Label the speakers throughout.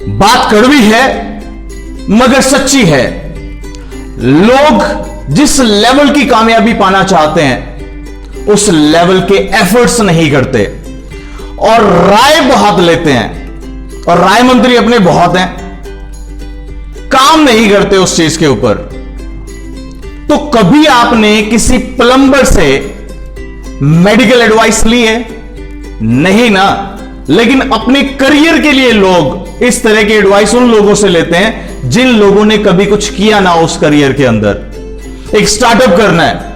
Speaker 1: बात कड़वी है मगर सच्ची है। लोग जिस लेवल की कामयाबी पाना चाहते हैं उस लेवल के एफर्ट्स नहीं करते और राय बहुत लेते हैं, और राय मंत्री अपने बहुत हैं, काम नहीं करते उस चीज के ऊपर। तो कभी आपने किसी प्लम्बर से मेडिकल एडवाइस ली है? नहीं ना। लेकिन अपने करियर के लिए लोग इस तरह की एडवाइस उन लोगों से लेते हैं जिन लोगों ने कभी कुछ किया ना उस करियर के अंदर। एक स्टार्टअप करना है,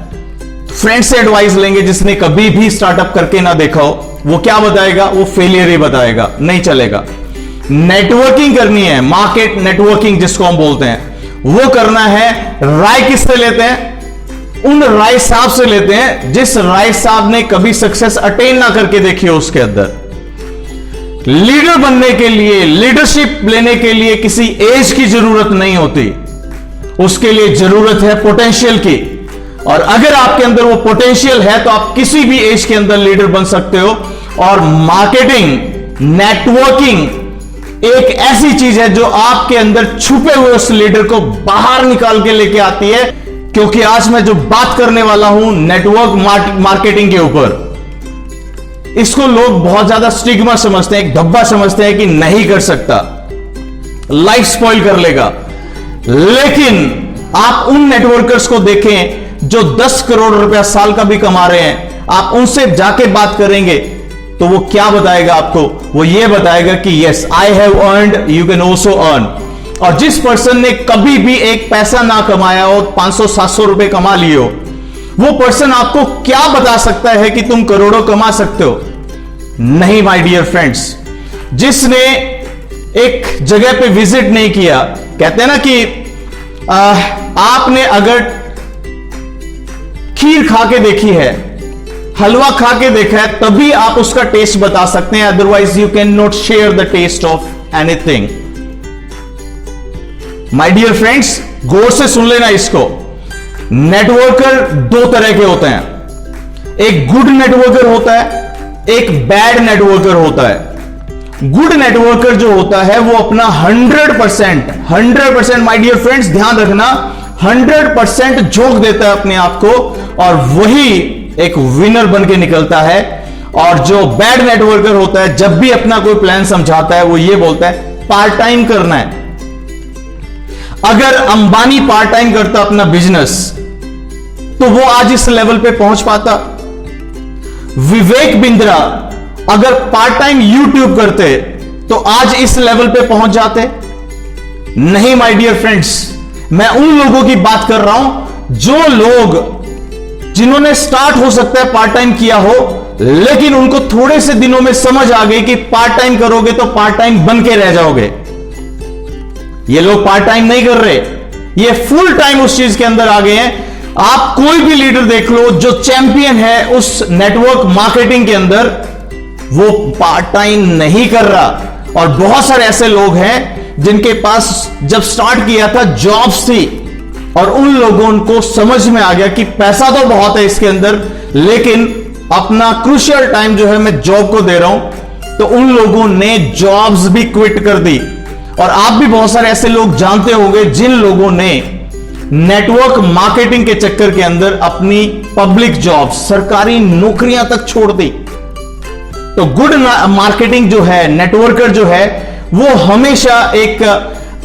Speaker 1: फ्रेंड से एडवाइस लेंगे जिसने कभी भी स्टार्टअप करके ना देखा हो। वो क्या बताएगा? वो फेलियर ही बताएगा, नहीं चलेगा। नेटवर्किंग करनी है, मार्केट नेटवर्किंग जिसको हम बोलते हैं, वो करना है। राय किससे लेते हैं? उन राय साहब से लेते हैं जिस राय साहब ने कभी सक्सेस अटेन ना करके देखी हो उसके अंदर। लीडर बनने के लिए, लीडरशिप लेने के लिए किसी एज की जरूरत नहीं होती, उसके लिए जरूरत है पोटेंशियल की। और अगर आपके अंदर वो पोटेंशियल है तो आप किसी भी एज के अंदर लीडर बन सकते हो। और मार्केटिंग, नेटवर्किंग एक ऐसी चीज है जो आपके अंदर छुपे हुए उस लीडर को बाहर निकाल के लेके आती है। क्योंकि आज मैं जो बात करने वाला हूं नेटवर्क मार्केटिंग के ऊपर, इसको लोग बहुत ज्यादा स्टिग्मा समझते हैं, एक धब्बा समझते हैं कि नहीं कर सकता, लाइफ स्पॉइल कर लेगा। लेकिन आप उन नेटवर्कर्स को देखें जो 10 करोड़ रुपया साल का भी कमा रहे हैं, आप उनसे जाके बात करेंगे तो वो क्या बताएगा आपको? वो ये बताएगा कि yes I have earned, you can also earn. और जिस पर्सन ने कभी भी एक पैसा ना कमाया हो, 500-700 रुपए कमा लिए हो, वो पर्सन आपको क्या बता सकता है कि तुम करोड़ों कमा सकते हो? नहीं माय डियर फ्रेंड्स। जिसने एक जगह पे विजिट नहीं किया, कहते हैं ना कि आपने अगर खीर खा के देखी है, हलवा खा के देखा है, तभी आप उसका टेस्ट बता सकते हैं, otherwise you can not share the test of anything. My dear friends, गौर से सुन लेना इसको। नेटवर्कर दो तरह के होते हैं, एक गुड नेटवर्कर होता है, एक बैड नेटवर्कर होता है। गुड नेटवर्कर जो होता है वो अपना 100% माय डियर फ्रेंड्स ध्यान रखना, 100% झोंक देता है अपने आप को, और वही एक विनर बन के निकलता है। और जो बैड नेटवर्कर होता है, जब भी अपना कोई प्लान समझाता है, वो ये बोलता है पार्ट टाइम करना है। अगर अंबानी पार्ट टाइम करता अपना बिजनेस तो वो आज इस लेवल पे पहुंच पाता। विवेक बिंद्रा अगर पार्ट टाइम यूट्यूब करते तो आज इस लेवल पे पहुंच जाते। नहीं माय डियर फ्रेंड्स, मैं उन लोगों की बात कर रहा हूं जो लोग, जिन्होंने स्टार्ट हो सकता है पार्ट टाइम किया हो, लेकिन उनको थोड़े से दिनों में समझ आ गई कि पार्ट टाइम करोगे तो पार्ट टाइम बन के रह जाओगे। ये लोग पार्ट टाइम नहीं कर रहे, ये फुल टाइम उस चीज के अंदर आ गए हैं। आप कोई भी लीडर देख लो जो चैंपियन है उस नेटवर्क मार्केटिंग के अंदर, वो पार्ट टाइम नहीं कर रहा। और बहुत सारे ऐसे लोग हैं जिनके पास जब स्टार्ट किया था जॉब्स थी, और उन लोगों को समझ में आ गया कि पैसा तो बहुत है इसके अंदर, लेकिन अपना क्रूशियल टाइम जो है मैं जॉब को दे रहा हूं। तो उन लोगों ने जॉब्स भी क्विट कर दी। और आप भी बहुत सारे ऐसे लोग जानते होंगे जिन लोगों ने नेटवर्क मार्केटिंग के चक्कर के अंदर अपनी पब्लिक जॉब, सरकारी नौकरियां तक छोड़ दी। तो गुड मार्केटिंग जो है, नेटवर्कर जो है, वो हमेशा एक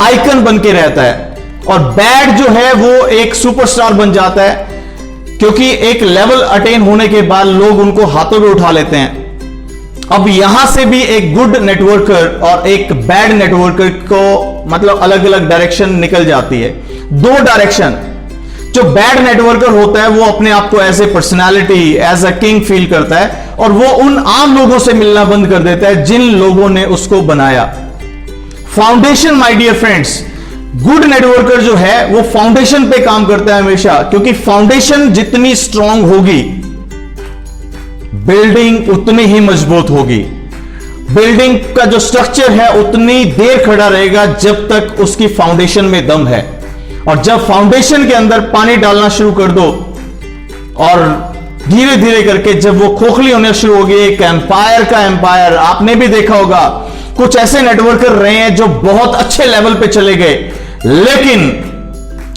Speaker 1: आइकन बन के रहता है, और बैड जो है वो एक सुपरस्टार बन जाता है। क्योंकि एक लेवल अटेन होने के बाद लोग उनको हाथों में उठा लेते हैं। अब यहां से भी एक गुड नेटवर्कर और एक बैड नेटवर्कर को मतलब अलग अलग डायरेक्शन निकल जाती है। दो डायरेक्शन। जो बैड नेटवर्कर होता है वो अपने आप को as a personality, as a king feel करता है, और वो उन आम लोगों से मिलना बंद कर देता है जिन लोगों ने उसको बनाया। Foundation my dear friends, good networker जो है वो फाउंडेशन पे काम करता है हमेशा, क्योंकि फाउंडेशन जितनी स्ट्रांग होगी बिल्डिंग उतनी ही मजबूत होगी। बिल्डिंग का जो स्ट्रक्चर है उतनी देर खड़ा रहेगा जब तक उसकी फाउंडेशन में दम है। और जब फाउंडेशन के अंदर पानी डालना शुरू कर दो और धीरे धीरे करके जब वो खोखली होने शुरू होगी, एक एम्पायर का एम्पायर, आपने भी देखा होगा कुछ ऐसे नेटवर्कर रहे हैं जो बहुत अच्छे लेवल पे चले गए, लेकिन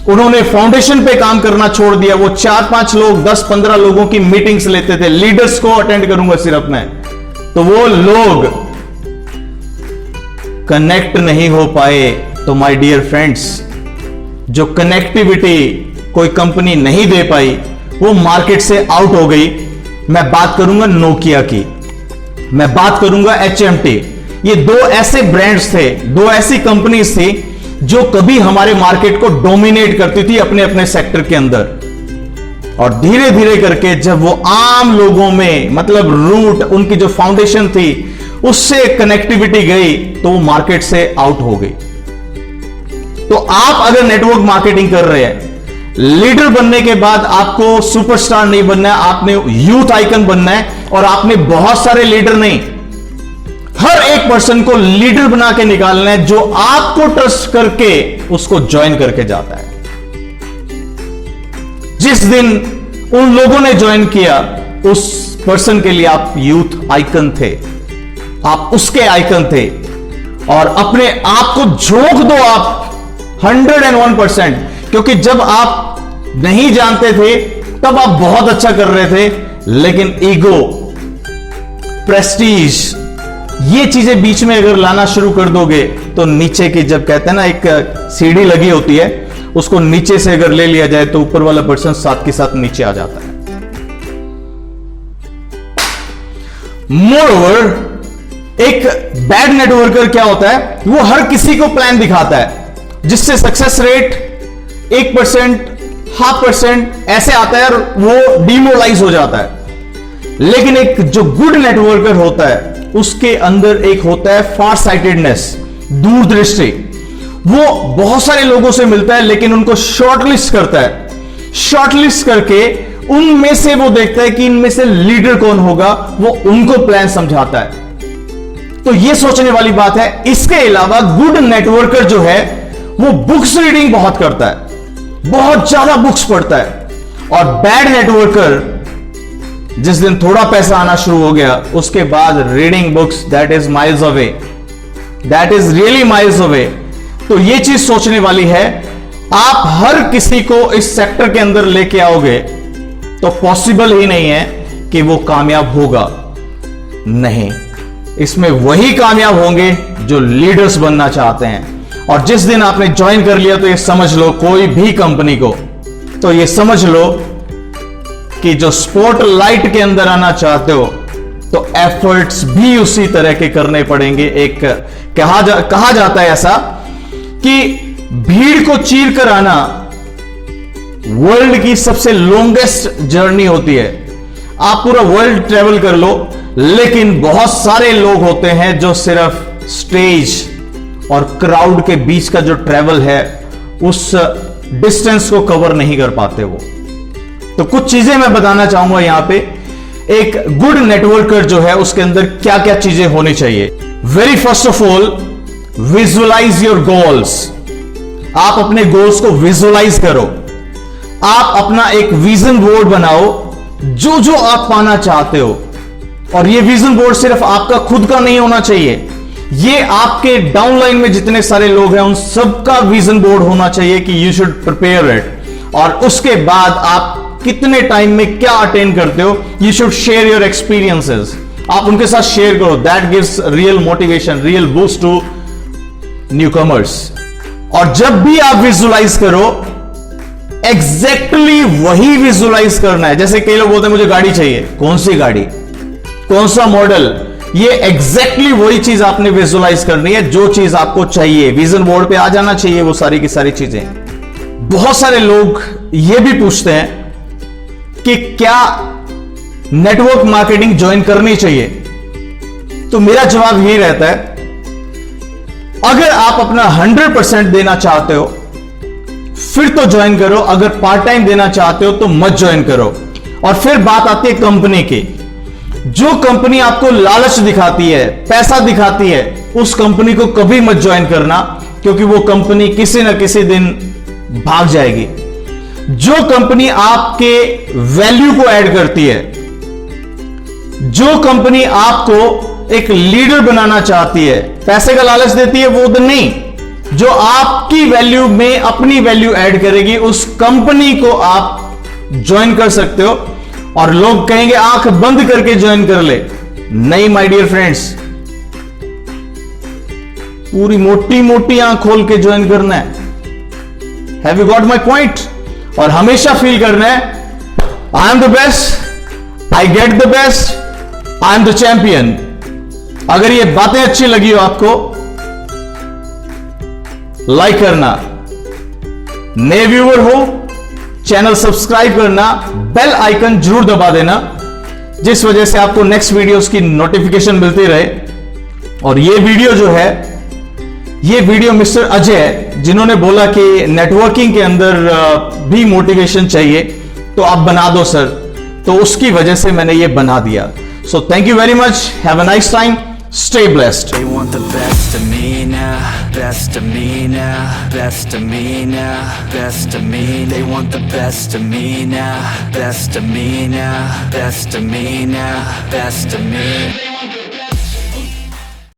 Speaker 1: उन्होंने फाउंडेशन पे काम करना छोड़ दिया। वो 4-5 लोग 10-15 लोगों की मीटिंग्स लेते थे, लीडर्स को अटेंड करूंगा सिर्फ मैं, तो वो लोग कनेक्ट नहीं हो पाए। तो माय डियर फ्रेंड्स, जो कनेक्टिविटी कोई कंपनी नहीं दे पाई वो मार्केट से आउट हो गई। मैं बात करूंगा नोकिया की, मैं बात करूंगा HMT। ये दो ऐसे ब्रांड्स थे, दो ऐसी कंपनीज थी जो कभी हमारे मार्केट को डोमिनेट करती थी अपने अपने सेक्टर के अंदर। और धीरे धीरे करके जब वो आम लोगों में, मतलब रूट उनकी जो फाउंडेशन थी उससे कनेक्टिविटी गई, तो वो मार्केट से आउट हो गई। तो आप अगर नेटवर्क मार्केटिंग कर रहे हैं, लीडर बनने के बाद आपको सुपरस्टार नहीं बनना है, आपने यूथ आइकन बनना है। और आपने बहुत सारे लीडर नहीं, हर एक पर्सन को लीडर बना के निकालना है जो आपको ट्रस्ट करके उसको ज्वाइन करके जाता है। जिस दिन उन लोगों ने ज्वाइन किया, उस पर्सन के लिए आप यूथ आइकन थे, आप उसके आइकन थे। और अपने आप को झोंक दो आप 101%, क्योंकि जब आप नहीं जानते थे तब आप बहुत अच्छा कर रहे थे, लेकिन ईगो, प्रेस्टीज, ये चीजें बीच में अगर लाना शुरू कर दोगे तो नीचे की, जब कहते हैं ना एक सीढ़ी लगी होती है, उसको नीचे से अगर ले लिया जाए तो ऊपर वाला पर्सन साथ के साथ नीचे आ जाता है। मोरओवर, एक बैड नेटवर्कर क्या होता है, वो हर किसी को प्लान दिखाता है जिससे सक्सेस रेट 1%, 0.5% ऐसे आता है और वो डिमोरलाइज हो जाता है। लेकिन एक जो गुड नेटवर्कर होता है उसके अंदर एक होता है फार साइटेडनेस, दूरदृष्टि। वो बहुत सारे लोगों से मिलता है लेकिन उनको शॉर्टलिस्ट करता है, शॉर्टलिस्ट करके उनमें से वो देखता है कि इनमें से लीडर कौन होगा, वो उनको प्लान समझाता है। तो ये सोचने वाली बात है। इसके अलावा गुड नेटवर्कर जो है वो बुक्स रीडिंग बहुत करता है, बहुत ज्यादा बुक्स पढ़ता है। और बैड नेटवर्कर जिस दिन थोड़ा पैसा आना शुरू हो गया, उसके बाद reading books, that is miles away, that is really miles away. तो ये चीज सोचने वाली है। आप हर किसी को इस सेक्टर के अंदर लेके आओगे तो पॉसिबल ही नहीं है कि वो कामयाब होगा। नहीं, इसमें वही कामयाब होंगे जो लीडर्स बनना चाहते हैं। और जिस दिन आपने ज्वाइन कर लिया तो ये समझ लो, कोई भी कंपनी को, तो ये समझ लो कि जो स्पॉटलाइट के अंदर आना चाहते हो तो एफर्ट्स भी उसी तरह के करने पड़ेंगे। एक कहा जाता है ऐसा कि भीड़ को चीर कर आना वर्ल्ड की सबसे लॉन्गेस्ट जर्नी होती है। आप पूरा वर्ल्ड ट्रेवल कर लो, लेकिन बहुत सारे लोग होते हैं जो सिर्फ स्टेज और क्राउड के बीच का जो ट्रेवल है उस डिस्टेंस को कवर नहीं कर पाते वो। तो कुछ चीजें मैं बताना चाहूंगा यहां पे। एक गुड नेटवर्कर जो है उसके अंदर क्या क्या चीजें होनी चाहिए। Very first of all, visualise your goals. आप अपने गोल्स को विजुअलाइज करो। आप अपना एक विजन बोर्ड बनाओ, जो जो आप पाना चाहते हो। और ये विजन बोर्ड सिर्फ आपका खुद का नहीं होना चाहिए, ये आपके डाउनलाइन में जितने सारे लोग हैं उन सबका विजन बोर्ड होना चाहिए कि यू शुड प्रिपेयर इट। और उसके बाद आप कितने टाइम में क्या अटेन करते हो, you should share your experiences. आप उनके साथ शेयर करो, that gives real motivation, real boost to newcomers. और जब भी आप विजुअलाइज करो, एग्जैक्टली वही विजुअलाइज करना है। जैसे कई लोग बोलते हैं मुझे गाड़ी चाहिए, कौन सी गाड़ी, कौन सा मॉडल, ये एग्जैक्टली वही चीज आपने विजुअलाइज करनी है जो चीज आपको चाहिए। विजन बोर्ड पे आ जाना चाहिए वो सारी की सारी चीजें। बहुत सारे लोग ये भी पूछते हैं कि क्या नेटवर्क मार्केटिंग ज्वाइन करनी चाहिए, तो मेरा जवाब यही रहता है, अगर आप अपना 100% देना चाहते हो फिर तो ज्वाइन करो, अगर पार्ट टाइम देना चाहते हो तो मत ज्वाइन करो। और फिर बात आती है कंपनी की। जो कंपनी आपको लालच दिखाती है, पैसा दिखाती है, उस कंपनी को कभी मत ज्वाइन करना, क्योंकि वो कंपनी किसी ना किसी दिन भाग जाएगी। जो कंपनी आपके वैल्यू को ऐड करती है, जो कंपनी आपको एक लीडर बनाना चाहती है, पैसे का लालच देती है, वो तो नहीं, जो आपकी वैल्यू में अपनी वैल्यू ऐड करेगी, उस कंपनी को आप ज्वाइन कर सकते हो। और लोग कहेंगे आंख बंद करके ज्वाइन कर ले, नहीं माय डियर फ्रेंड्स, पूरी मोटी मोटी आंख खोल के ज्वाइन करना है। Have you got my point? और हमेशा फील करना है I am the best, I get the best, I am the champion. अगर ये बातें अच्छी लगी हो आपको, लाइक करना, नए व्यूअर हो चैनल सब्सक्राइब करना, बेल आइकन जरूर दबा देना, जिस वजह से आपको नेक्स्ट वीडियोस की नोटिफिकेशन मिलती रहे। और ये वीडियो जो है, ये वीडियो मिस्टर अजय जिन्होंने बोला कि नेटवर्किंग के अंदर भी मोटिवेशन चाहिए, तो आप बना दो सर, तो उसकी वजह से मैंने ये बना दिया। So thank you very much, have a nice time, stay blessed.
Speaker 2: They want the best of me now, best of me now, best of me now, best of me. They want the best of me now, best of me now, best of me now, best of me.